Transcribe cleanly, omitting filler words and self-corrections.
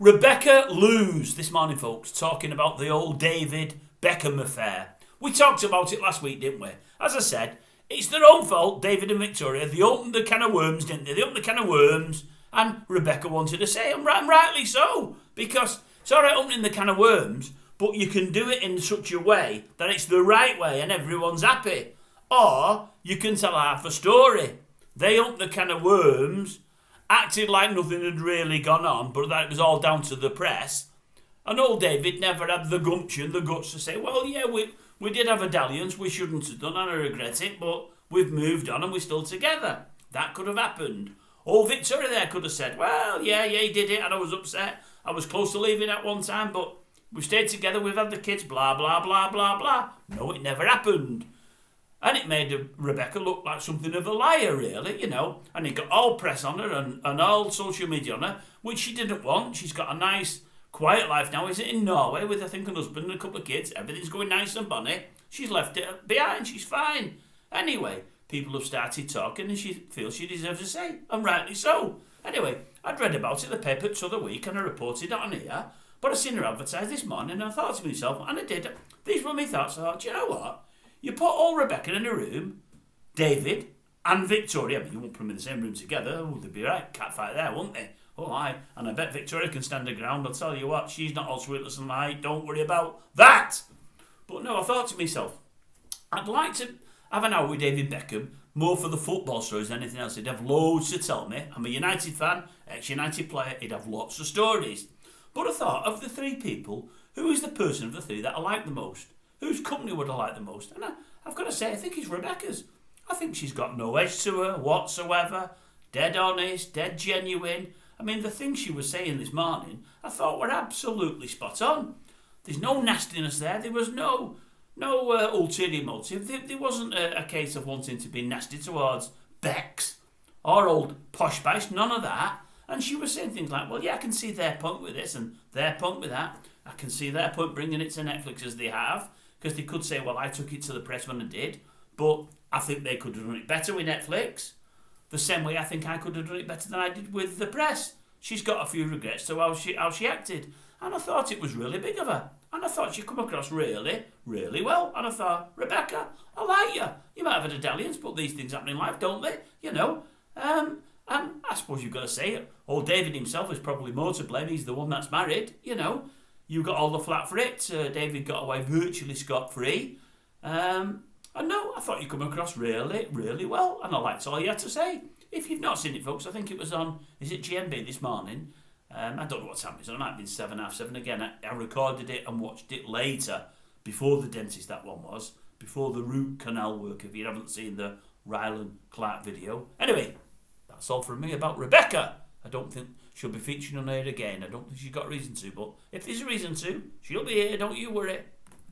Rebecca LOOS this morning, folks, talking about the old David Beckham affair. We talked about it last week, didn't we? As I said, it's their own fault, David and Victoria. They opened the can of worms, didn't they? They opened the can of worms, and Rebecca wanted to say, and rightly so, because it's all right opening the can of worms, but you can do it in such a way that it's the right way and everyone's happy. Or you can tell half a story. They opened the can of worms, acted like nothing had really gone on, but that it was all down to the press. And old David never had the gumption, the guts to say, well, yeah, we did have a dalliance, we shouldn't have done, and I regret it, but we've moved on and we're still together. That could have happened. Old Victoria there could have said, well, yeah, he did it, and I was upset. I was close to leaving at one time, but we've stayed together, we've had the kids, blah, blah, blah, blah, blah. No, it never happened. And it made Rebecca look like something of a liar, really, And it got all press on her and all social media on her, which she didn't want. She's got a nice, quiet life now. Is it in Norway with, I think, an husband and a couple of kids? Everything's going nice and bonny. She's left it behind. She's fine. Anyway, people have started talking and she feels she deserves a say, and rightly so. Anyway, I'd read about it in the paper the other week and I reported it on here, but I seen her advertised this morning and I thought to myself, and I did, these were my thoughts. I thought, do you know what? You put all Rebecca in a room, David and Victoria. I mean, you won't put them in the same room together. Oh, they'd be right. Catfight there, wouldn't they? Oh, aye. And I bet Victoria can stand her ground. I'll tell you what, she's not all sweetness and light. Don't worry about that. But no, I thought to myself, I'd like to have an hour with David Beckham, more for the football stories than anything else. He'd have loads to tell me. I'm a United fan, ex-United player. He'd have lots of stories. But I thought, of the three people, who is the person of the three that I like the most? Whose company would I like the most? And I've got to say, I think it's Rebecca's. I think she's got no edge to her whatsoever. Dead honest, dead genuine. I mean, the things she was saying this morning, I thought were absolutely spot on. There's no nastiness there. There was no ulterior motive. There wasn't a case of wanting to be nasty towards Bex or old Posh, none of that. And she was saying things like, well, yeah, I can see their point with this and their point with that. I can see their point bringing it to Netflix as they have. Because they could say, well, I took it to the press when I did, but I think they could have done it better with Netflix. The same way I think I could have done it better than I did with the press. She's got a few regrets to how she acted. And I thought it was really big of her. And I thought she'd come across really, really well. And I thought, Rebecca, I like you. You might have had a dalliance, but these things happen in life, don't they? And I suppose you've got to say it. Old David himself is probably more to blame. He's the one that's married, You got all the flat for it. David got away virtually scot-free. And no, I thought you come across really, really well. And I liked all you had to say. If you've not seen it, folks, I think it was on, is it GMB this morning? I don't know what time it is. It might have been 7, half 7 again. I recorded it and watched it later, before the dentist, that one was. Before the root canal work, if you haven't seen the Ryland Clark video. Anyway, that's all from me about Rebecca. I don't think she'll be featuring on here again. I don't think she's got a reason to, but if there's a reason to, she'll be here, don't you worry.